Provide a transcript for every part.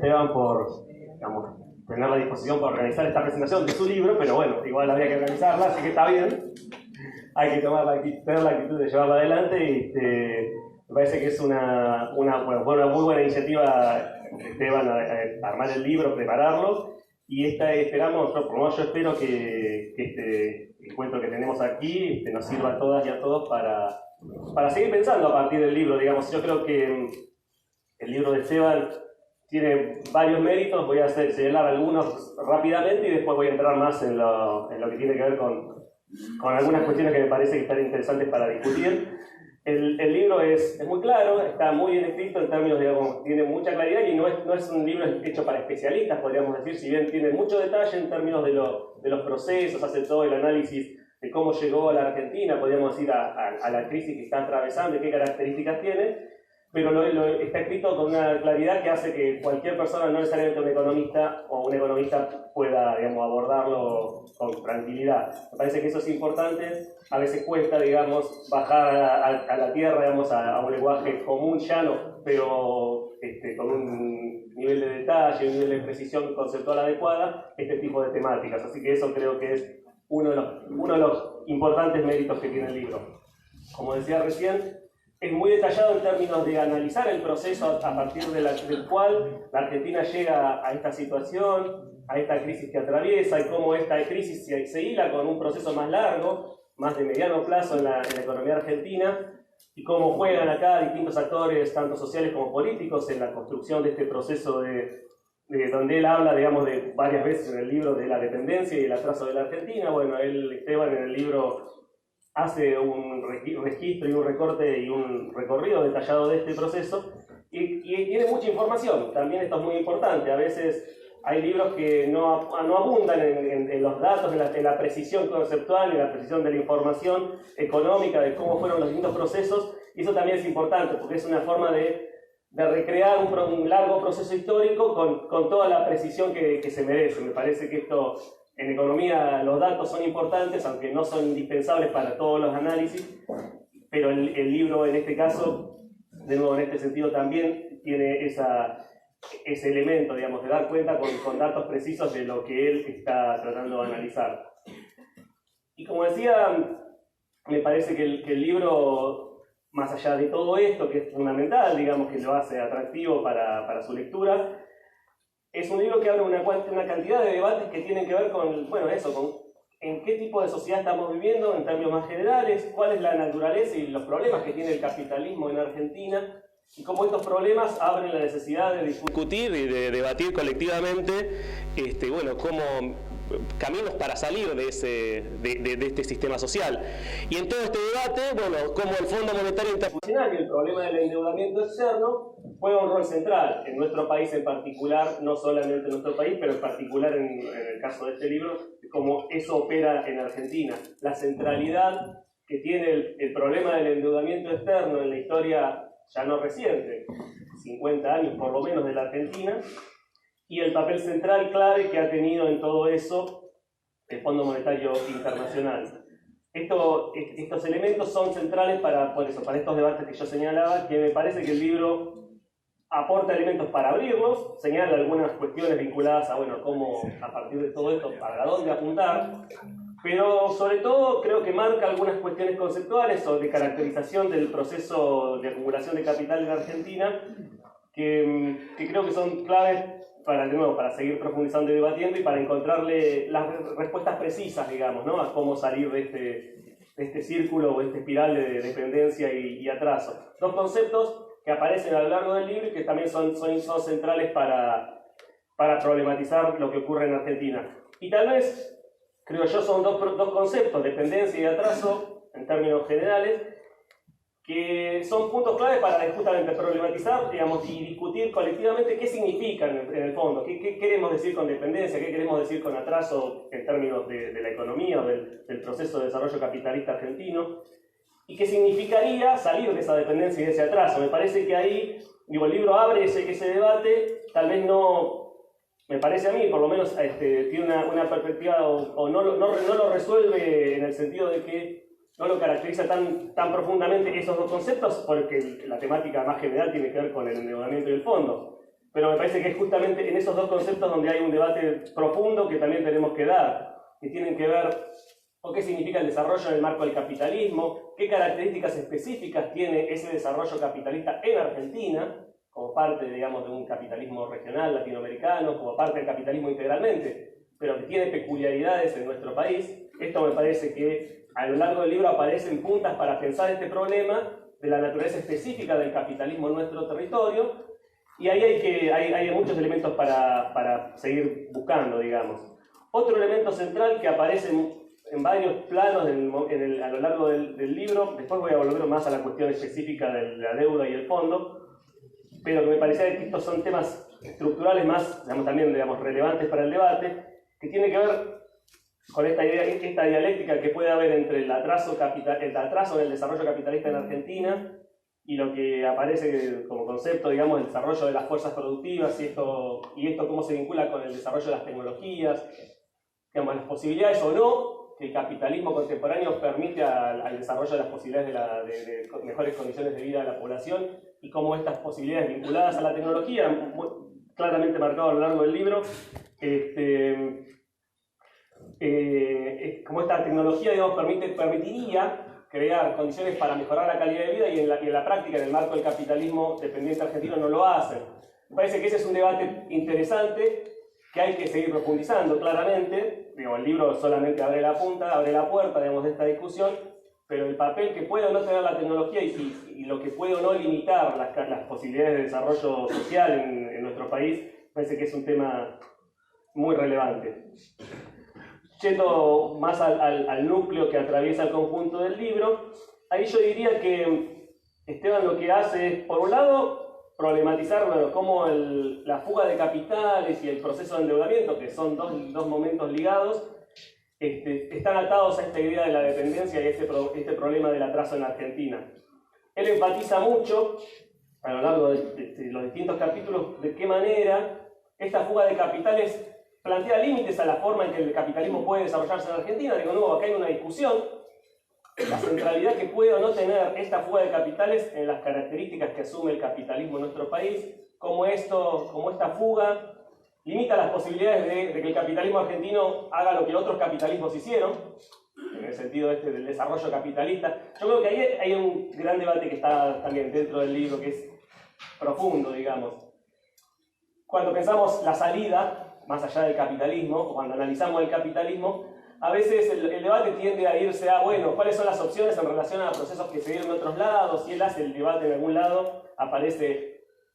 Esteban por, digamos, tener la disposición para organizar esta presentación de su libro, pero bueno, igual había que organizarla, así que está bien. Hay que tener la actitud de llevarla adelante y me parece que es una muy buena iniciativa, Esteban, a armar el libro, prepararlo, y esperamos, por lo menos yo espero que este encuentro que tenemos aquí nos sirva a todas y a todos para seguir pensando a partir del libro, digamos. Yo creo que el libro de Esteban tiene varios méritos, voy a señalar algunos rápidamente y después voy a entrar más en lo que tiene que ver con algunas cuestiones que me parece que están interesantes para discutir. El libro es muy claro, está muy bien escrito en términos, digamos, tiene mucha claridad y no es un libro hecho para especialistas, podríamos decir, si bien tiene mucho detalle en términos de los procesos, hace todo el análisis de cómo llegó a la Argentina, podríamos decir, a la crisis que está atravesando y qué características tiene, pero está escrito con una claridad que hace que cualquier persona, no necesariamente un economista o un economista, pueda, digamos, abordarlo con tranquilidad. Me parece que eso es importante. A veces cuesta, digamos, bajar a la tierra, digamos, a un lenguaje común, llano, pero con un nivel de detalle, un nivel de precisión conceptual adecuada, este tipo de temáticas. Así que eso creo que es uno de los importantes méritos que tiene el libro. Como decía recién, es muy detallado en términos de analizar el proceso a partir del cual la Argentina llega a esta situación, a esta crisis que atraviesa, y cómo esta crisis se hila con un proceso más largo, más de mediano plazo en la economía argentina, y cómo juegan acá distintos actores, tanto sociales como políticos, en la construcción de este proceso de donde él habla, digamos, de varias veces en el libro de la dependencia y el atraso de la Argentina. Bueno, Esteban, en el libro hace un registro y un recorte y un recorrido detallado de este proceso y tiene mucha información. También esto es muy importante. A veces hay libros que no abundan en los datos, en la precisión conceptual, en la precisión de la información económica, de cómo fueron los distintos procesos, y eso también es importante porque es una forma de recrear un largo proceso histórico con toda la precisión que se merece. Me parece que esto, en economía, los datos son importantes, aunque no son indispensables para todos los análisis, pero el libro, en este caso, de nuevo, en este sentido, también tiene ese elemento, digamos, de dar cuenta con datos precisos de lo que él está tratando de analizar. Y como decía, me parece que el libro, más allá de todo esto, que es fundamental, digamos, que lo hace atractivo para su lectura, es un libro que abre una cantidad de debates que tienen que ver con en qué tipo de sociedad estamos viviendo en términos más generales, cuál es la naturaleza y los problemas que tiene el capitalismo en Argentina, y cómo estos problemas abren la necesidad de discutir y de debatir colectivamente, cómo caminos para salir de este sistema social. Y en todo este debate, cómo el Fondo Monetario Internacional y el problema del endeudamiento externo juega un rol central en nuestro país en particular, no solamente en nuestro país, pero en particular en el caso de este libro, cómo eso opera en Argentina. La centralidad que tiene el problema del endeudamiento externo en la historia ya no reciente, 50 años por lo menos de la Argentina, y el papel central clave que ha tenido en todo eso el Fondo Monetario Internacional. Estos elementos son centrales para estos debates que yo señalaba, que me parece que el libro aporta elementos para abrirlos, señala algunas cuestiones vinculadas a cómo, a partir de todo esto, para dónde apuntar, pero sobre todo creo que marca algunas cuestiones conceptuales sobre caracterización del proceso de acumulación de capital en Argentina, que creo que son claves para seguir profundizando y debatiendo y para encontrarle las respuestas precisas, digamos, ¿no?, a cómo salir de este círculo o esta espiral de dependencia y atraso. Dos conceptos que aparecen a lo largo del libro y que también son centrales para problematizar lo que ocurre en Argentina. Y tal vez, creo yo, son dos conceptos, dependencia y atraso, en términos generales, que son puntos clave para justamente problematizar, digamos, y discutir colectivamente qué significan en el fondo, qué queremos decir con dependencia, qué queremos decir con atraso en términos de la economía o del proceso de desarrollo capitalista argentino, y qué significaría salir de esa dependencia y de ese atraso. Me parece que ahí, el libro abre ese debate, tal vez no, me parece a mí, por lo menos tiene una perspectiva o no lo resuelve en el sentido de que no lo caracteriza tan profundamente esos dos conceptos, porque la temática más general tiene que ver con el endeudamiento y el fondo. pero me parece que es justamente en esos dos conceptos donde hay un debate profundo que también tenemos que dar, que tienen que ver con qué significa el desarrollo en el marco del capitalismo, qué características específicas tiene ese desarrollo capitalista en Argentina, como parte, digamos, de un capitalismo regional latinoamericano, como parte del capitalismo integralmente, pero que tiene peculiaridades en nuestro país. Esto me parece que a lo largo del libro aparecen puntas para pensar este problema de la naturaleza específica del capitalismo en nuestro territorio, y ahí hay muchos elementos para seguir buscando, digamos. Otro elemento central que aparece en varios planos a lo largo del libro, después voy a volver más a la cuestión específica de la deuda y el fondo, pero que me parecía que estos son temas estructurales más, digamos, también relevantes para el debate, que tiene que ver con esta dialéctica que puede haber entre el atraso en el desarrollo capitalista en Argentina y lo que aparece como concepto, digamos, el desarrollo de las fuerzas productivas y esto cómo se vincula con el desarrollo de las tecnologías, digamos, las posibilidades o no que el capitalismo contemporáneo permite al desarrollo de las posibilidades de mejores condiciones de vida de la población, y cómo estas posibilidades vinculadas a la tecnología, claramente marcado a lo largo del libro, como esta tecnología, digamos, permitiría crear condiciones para mejorar la calidad de vida, y en la práctica, en el marco del capitalismo dependiente argentino, no lo hacen. Me parece que ese es un debate interesante que hay que seguir profundizando claramente. Digo, el libro solamente abre la puerta, digamos, de esta discusión, pero el papel que puede o no tener la tecnología y lo que puede o no limitar las posibilidades de desarrollo social en nuestro país, me parece que es un tema muy relevante. Yendo más al núcleo que atraviesa el conjunto del libro, ahí yo diría que Esteban lo que hace es, por un lado, problematizar cómo la fuga de capitales y el proceso de endeudamiento, que son dos momentos ligados, están atados a esta idea de la dependencia y este problema del atraso en Argentina. Él enfatiza mucho, a lo largo de los distintos capítulos, de qué manera esta fuga de capitales plantea límites a la forma en que el capitalismo puede desarrollarse en Argentina. Digo, nuevo, acá hay una discusión, la centralidad que puede o no tener esta fuga de capitales en las características que asume el capitalismo en nuestro país, cómo esta fuga limita las posibilidades de que el capitalismo argentino haga lo que otros capitalismos hicieron, en el sentido del desarrollo capitalista. Yo creo que ahí hay un gran debate que está también dentro del libro, que es profundo, digamos. Cuando pensamos la salida más allá del capitalismo, o cuando analizamos el capitalismo, a veces el debate tiende a irse a, bueno, ¿cuáles son las opciones en relación a procesos que se dieron en otros lados? Si él hace el debate en algún lado,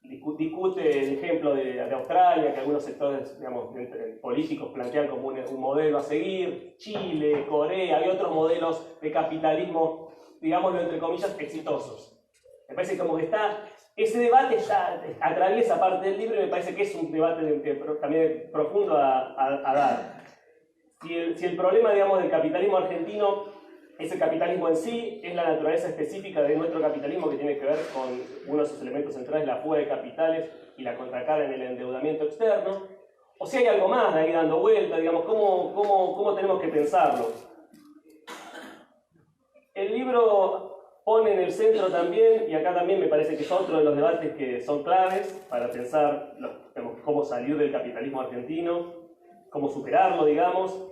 discute el ejemplo de Australia, que algunos sectores, digamos, políticos plantean como un modelo a seguir, Chile, Corea, hay otros modelos de capitalismo, digámoslo entre comillas, exitosos. Me parece como que ese debate atraviesa parte del libro, y me parece que es un debate también profundo a dar. Si el problema, digamos, del capitalismo argentino es el capitalismo en sí, es la naturaleza específica de nuestro capitalismo, que tiene que ver con uno de sus elementos centrales, la fuga de capitales y la contracara en el endeudamiento externo, o si hay algo más de ahí dando vuelta, digamos, ¿cómo tenemos que pensarlo? El libro pone en el centro también, y acá también me parece que es otro de los debates que son claves para pensar cómo salir del capitalismo argentino, cómo superarlo, digamos,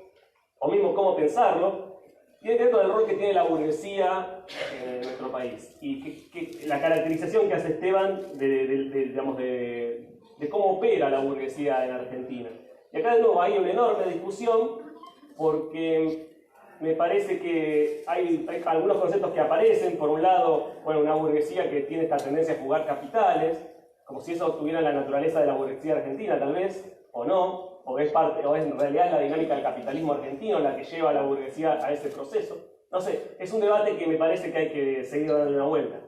o mismo cómo pensarlo, tiene que ver con el rol que tiene la burguesía en nuestro país, y la caracterización que hace Esteban de cómo opera la burguesía en Argentina. Y acá de nuevo hay una enorme discusión, porque me parece que hay algunos conceptos que aparecen. Por un lado, bueno, una burguesía que tiene esta tendencia a jugar capitales, como si eso tuviera la naturaleza de la burguesía argentina, tal vez, o no, o es en realidad la dinámica del capitalismo argentino la que lleva a la burguesía a ese proceso. No sé, es un debate que me parece que hay que seguir dando una vuelta.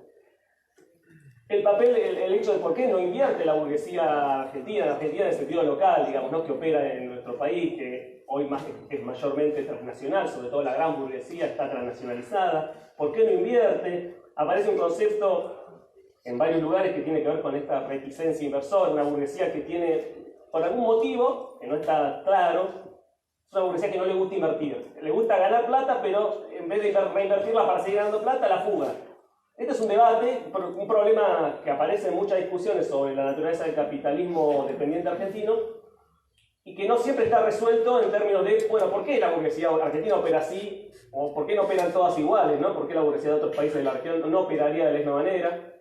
El papel, el hecho de por qué no invierte la burguesía argentina en el sentido local, digamos, ¿no?, que opera en nuestro país, que hoy es mayormente transnacional, sobre todo la gran burguesía está transnacionalizada. ¿Por qué no invierte? Aparece un concepto en varios lugares que tiene que ver con esta reticencia inversora, una burguesía que tiene, por algún motivo, que no está claro, es una burguesía que no le gusta invertir. Le gusta ganar plata, pero en vez de reinvertirla para seguir ganando plata, la fuga. Este es un debate, un problema que aparece en muchas discusiones sobre la naturaleza del capitalismo dependiente argentino y que no siempre está resuelto en términos de, bueno, ¿por qué la burguesía argentina opera así? ¿O por qué no operan todas iguales? ¿No? ¿Por qué la burguesía de otros países de la región no operaría de la misma manera?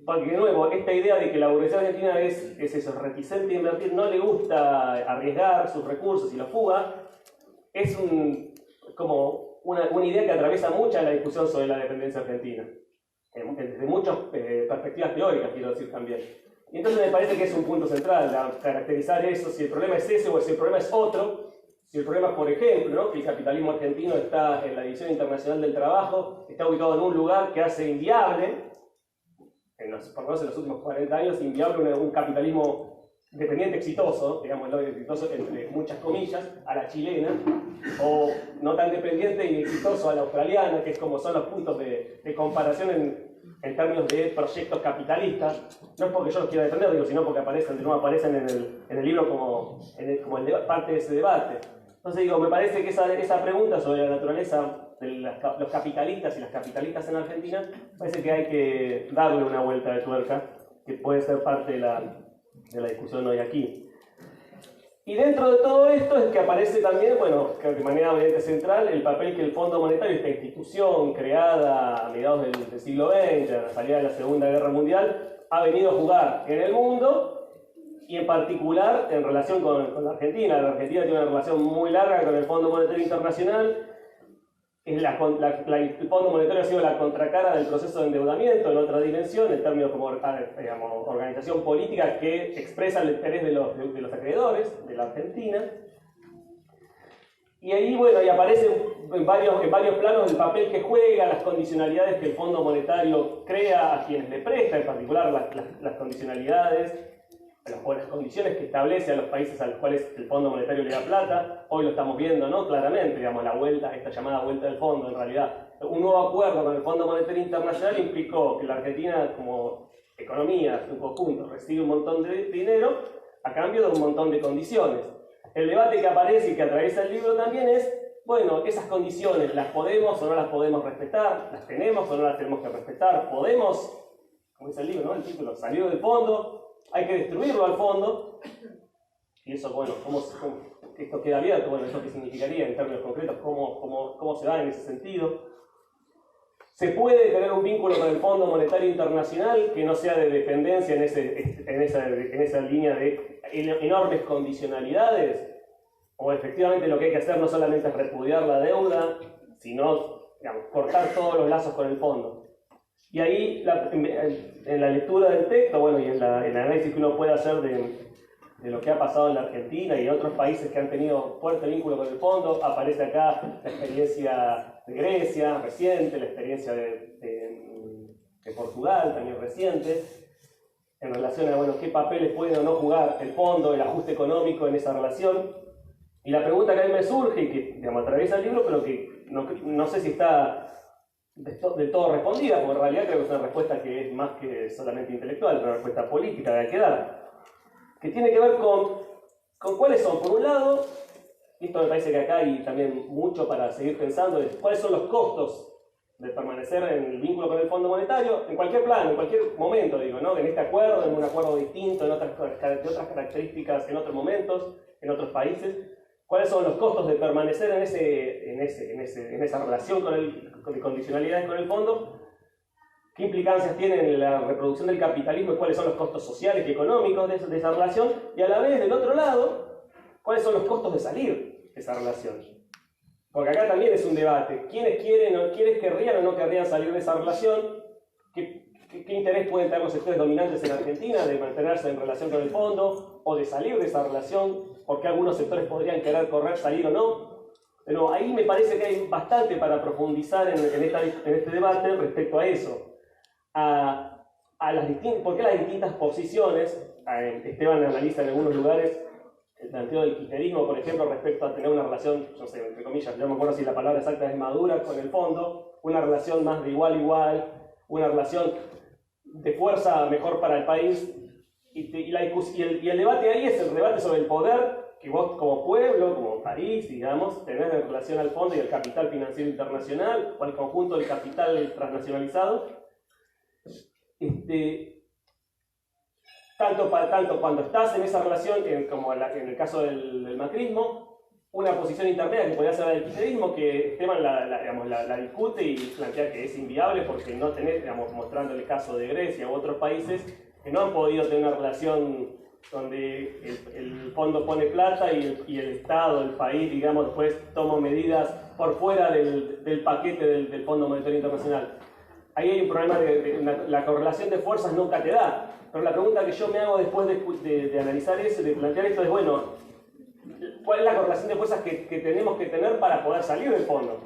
Porque de nuevo, esta idea de que la burguesía argentina es eso, reticente a invertir, no le gusta arriesgar sus recursos y los fuga, es como una idea que atraviesa mucha la discusión sobre la dependencia argentina, desde muchas perspectivas teóricas, quiero decir también. Y entonces me parece que es un punto central, caracterizar eso, si el problema es ese o si el problema es otro. Si el problema es, por ejemplo, ¿no?, que el capitalismo argentino está en la División Internacional del Trabajo, está ubicado en un lugar que hace inviable, por lo menos en los últimos 40 años, inviable un capitalismo dependiente exitoso, digamos, exitoso entre muchas comillas, a la chilena, o no tan dependiente y exitoso a la australiana, que es como son los puntos de comparación en términos de proyectos capitalistas. No es porque yo los quiera defender, digo, sino porque aparecen en el libro como parte de ese debate. Entonces digo, me parece que esa pregunta sobre la naturaleza de los capitalistas y las capitalistas en Argentina, parece que hay que darle una vuelta de tuerca, que puede ser parte de la discusión hoy aquí. Y dentro de todo esto es que aparece también, bueno, de manera obviamente central, el papel que el Fondo Monetario, esta institución creada a mediados del siglo XX, a la salida de la Segunda Guerra Mundial, ha venido a jugar en el mundo y en particular en relación con la Argentina. La Argentina tiene una relación muy larga con el Fondo Monetario Internacional. El Fondo Monetario ha sido la contracara del proceso de endeudamiento en otra dimensión, en términos como, digamos, organización política que expresa el interés de los acreedores de la Argentina. Y ahí, bueno, y aparece en varios planos el papel que juega, las condicionalidades que el Fondo Monetario crea a quienes le presta, en particular las condicionalidades, o las condiciones que establece a los países a los cuales el Fondo Monetario le da plata. Hoy lo estamos viendo, ¿no?, claramente, digamos, esta llamada vuelta del fondo, en realidad. Un nuevo acuerdo con el Fondo Monetario Internacional implicó que la Argentina, como economía en conjunto, recibe un montón de dinero a cambio de un montón de condiciones. El debate que aparece y que atraviesa el libro también es, bueno, esas condiciones, ¿las podemos o no las podemos respetar? ¿Las tenemos o no las tenemos que respetar? ¿Podemos, como dice el libro, ¿no?, el título, salir del fondo? ¿Hay que destruirlo al fondo? Y eso, bueno, esto queda abierto, bueno, ¿eso qué significaría en términos concretos? ¿Cómo se da en ese sentido? ¿Se puede tener un vínculo con el Fondo Monetario Internacional que no sea de dependencia en esa línea de enormes condicionalidades? ¿O efectivamente lo que hay que hacer no solamente es repudiar la deuda, sino, digamos, cortar todos los lazos con el fondo? Y ahí, en la lectura del texto, bueno, y en el análisis que uno puede hacer de lo que ha pasado en la Argentina y en otros países que han tenido fuerte vínculo con el fondo, aparece acá la experiencia de Grecia, reciente, la experiencia de Portugal, también reciente, en relación a, bueno, qué papeles puede o no jugar el fondo, el ajuste económico en esa relación. Y la pregunta que a mí me surge, y que, digamos, atraviesa el libro, pero que no sé si está del todo respondida, porque en realidad creo que es una respuesta que es más que solamente intelectual, una respuesta política que hay que dar, que tiene que ver con cuáles son, por un lado, y esto me parece que acá hay también mucho para seguir pensando, de cuáles son los costos de permanecer en el vínculo con el Fondo Monetario, en cualquier plano, en cualquier momento, digo, ¿no?, en este acuerdo, en un acuerdo distinto, de otras características, en otros momentos, en otros países. ¿Cuáles son los costos de permanecer en esa relación de condicionalidades con el fondo? ¿Qué implicancias tiene en la reproducción del capitalismo y cuáles son los costos sociales y económicos de esa relación? Y a la vez, del otro lado, ¿cuáles son los costos de salir de esa relación? Porque acá también es un debate. ¿Quiénes querrían o no querrían salir de esa relación? ¿Qué interés pueden tener los sectores dominantes en Argentina de mantenerse en relación con el fondo o de salir de esa relación? ¿Por qué algunos sectores podrían querer salir o no? Pero ahí me parece que hay bastante para profundizar en este debate respecto a eso. ¿Por qué las distintas posiciones? Esteban analiza en algunos lugares el planteo del kirchnerismo, por ejemplo, respecto a tener una relación, no sé, entre comillas, no me acuerdo si la palabra exacta es madura con el fondo, una relación más de igual a igual, una relación de fuerza mejor para el país. Y el debate ahí es el debate sobre el poder que vos como pueblo, como país, digamos, tenés en relación al fondo y al capital financiero internacional, o al conjunto del capital transnacionalizado. Tanto cuando estás en esa relación, como en el caso del macrismo, una posición intermedia que podría ser la del kirchnerismo, que Esteban la discute y plantea que es inviable porque no tenés, digamos, mostrando el caso de Grecia u otros países que no han podido tener una relación donde el fondo pone plata y el Estado, el país, digamos, después toma medidas por fuera del paquete del Fondo Monetario Internacional. Ahí hay un problema la correlación de fuerzas nunca te da. Pero la pregunta que yo me hago después de analizar eso, de plantear esto, es, bueno, ¿cuál es la correlación de fuerzas que tenemos que tener para poder salir del fondo?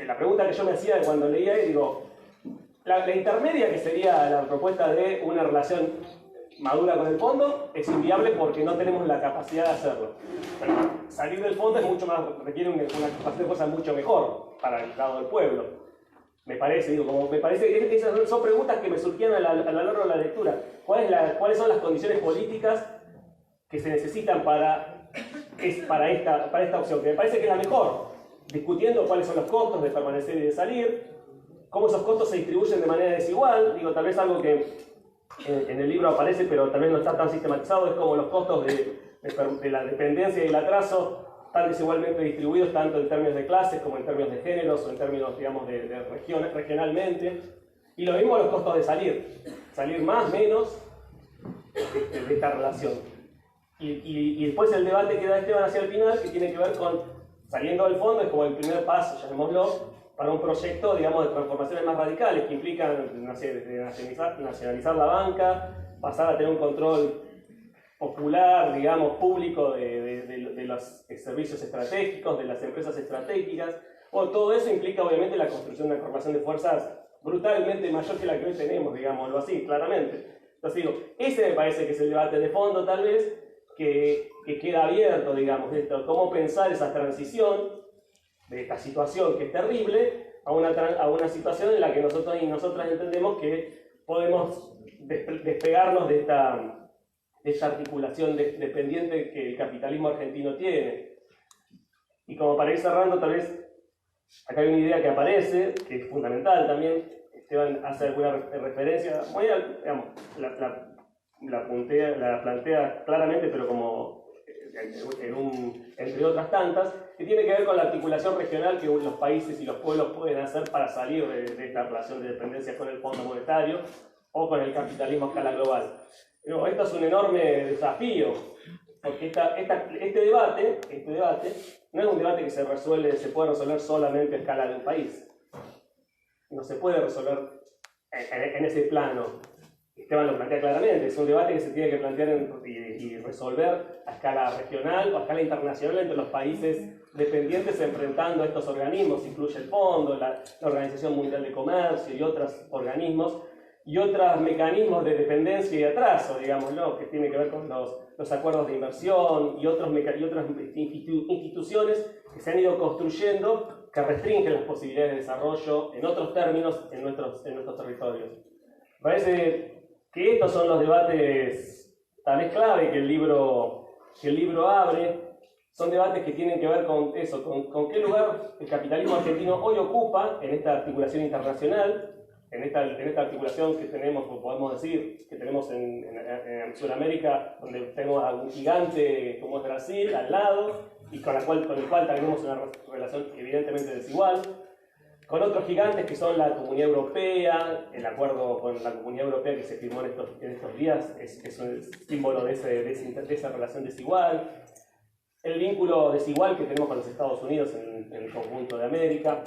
La pregunta que yo me hacía cuando leía, digo, la intermedia, que sería la propuesta de una relación madura con el fondo, es inviable porque no tenemos la capacidad de hacerlo. Pero salir del fondo es mucho más, requiere una capacidad de fuerza mucho mejor para el lado del pueblo. Me parece, esas son preguntas que me surgían a lo largo de la lectura. ¿Cuáles son las condiciones políticas que se necesitan para esta opción? Que me parece que es la mejor, discutiendo cuáles son los costos de permanecer y de salir, cómo esos costos se distribuyen de manera desigual. Tal vez algo que en el libro aparece, pero tal vez no está tan sistematizado, es como los costos de la dependencia y el atraso están desigualmente distribuidos tanto en términos de clases como en términos de géneros o en términos, digamos, de regiones, regionalmente. Y lo mismo los costos de salir más, menos de esta relación. Y después el debate que da Esteban hacia el final, que tiene que ver con saliendo del fondo, es como el primer paso, llamémoslo, para un proyecto, digamos, de transformaciones más radicales que implican nacionalizar la banca, pasar a tener un control popular, digamos, público de los servicios estratégicos, de las empresas estratégicas. Bueno, todo eso implica obviamente la construcción de una correlación de fuerzas brutalmente mayor que la que hoy tenemos, digámoslo así, claramente. Entonces digo, ese me parece que es el debate de fondo tal vez, que queda abierto, digamos, cómo pensar esa transición de esta situación que es terrible a una situación en la que nosotros y nosotras entendemos que podemos despegarnos de esta articulación dependiente que el capitalismo argentino tiene. Y como para ir cerrando, tal vez, acá hay una idea que aparece, que es fundamental también. Esteban hace alguna referencia, digamos, la plantea claramente, pero como entre otras tantas, que tiene que ver con la articulación regional que los países y los pueblos pueden hacer para salir de esta relación de dependencia con el Fondo Monetario o con el capitalismo a escala global. Pero esto es un enorme desafío, porque este debate no es un debate que se puede resolver solamente a escala de un país. No se puede resolver en ese plano. Esteban lo plantea claramente, es un debate que se tiene que plantear y resolver a escala regional o a escala internacional entre los países dependientes enfrentando a estos organismos, incluye el Fondo, la Organización Mundial de Comercio y otros organismos, y otros mecanismos de dependencia y atraso, digámoslo, que tiene que ver con los acuerdos de inversión y otras instituciones que se han ido construyendo que restringen las posibilidades de desarrollo en otros términos en nuestros territorios. Me parece que estos son los debates tal vez clave que el libro abre. Son debates que tienen que ver con eso, con qué lugar el capitalismo argentino hoy ocupa en esta articulación internacional, en esta articulación que tenemos, como podemos decir, que tenemos en Sudamérica, donde tenemos a un gigante como es Brasil al lado, y con el cual tenemos una relación evidentemente desigual, con otros gigantes que son la Comunidad Europea. El acuerdo con la Comunidad Europea que se firmó en estos días es un símbolo de esa relación desigual. El vínculo desigual que tenemos con los Estados Unidos en el conjunto de América,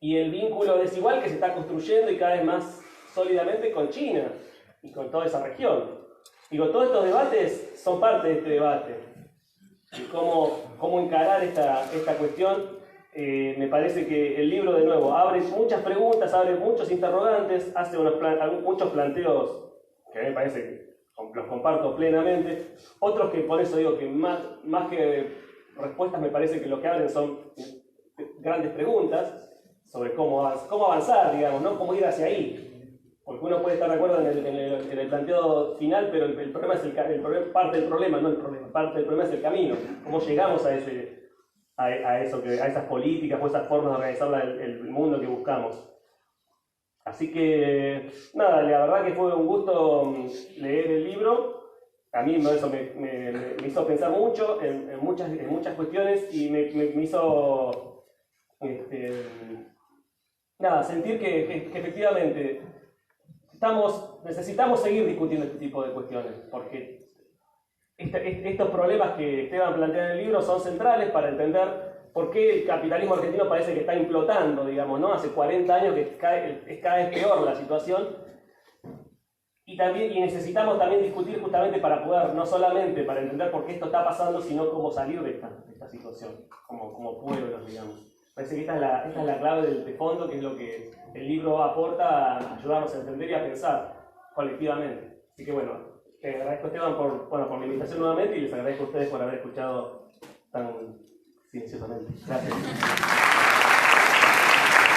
y el vínculo desigual que se está construyendo y cada vez más sólidamente con China y con toda esa región. Digo, todos estos debates son parte de este debate. Y cómo encarar esta cuestión. Me parece que el libro, de nuevo, abre muchas preguntas, abre muchos interrogantes, hace muchos planteos que a mí me parece que los comparto plenamente. Otros que, por eso digo que más que respuestas, me parece que lo que abren son grandes preguntas sobre cómo avanzar, digamos, ¿no? Cómo ir hacia ahí. Porque uno puede estar de acuerdo en el planteo final, pero el problema es parte del problema, no el problema, parte del problema es el camino. ¿Cómo llegamos a esas políticas o esas formas de organizar el mundo que buscamos? Así que, nada, la verdad que fue un gusto leer el libro. A mí eso me hizo pensar mucho en muchas cuestiones y me hizo sentir que efectivamente necesitamos seguir discutiendo este tipo de cuestiones, porque estos problemas que Esteban plantea en el libro son centrales para entender por qué el capitalismo argentino parece que está implotando, digamos, ¿no? Hace 40 años que es cada vez peor la situación. Y necesitamos también discutir justamente para poder, no solamente para entender por qué esto está pasando, sino cómo salir de esta situación, como pueblos, digamos. Parece que esta es la clave de fondo, que es lo que el libro aporta a ayudarnos a entender y a pensar colectivamente. Así que bueno, te agradezco, Esteban, por la invitación nuevamente, y les agradezco a ustedes por haber escuchado tan silenciosamente. Gracias.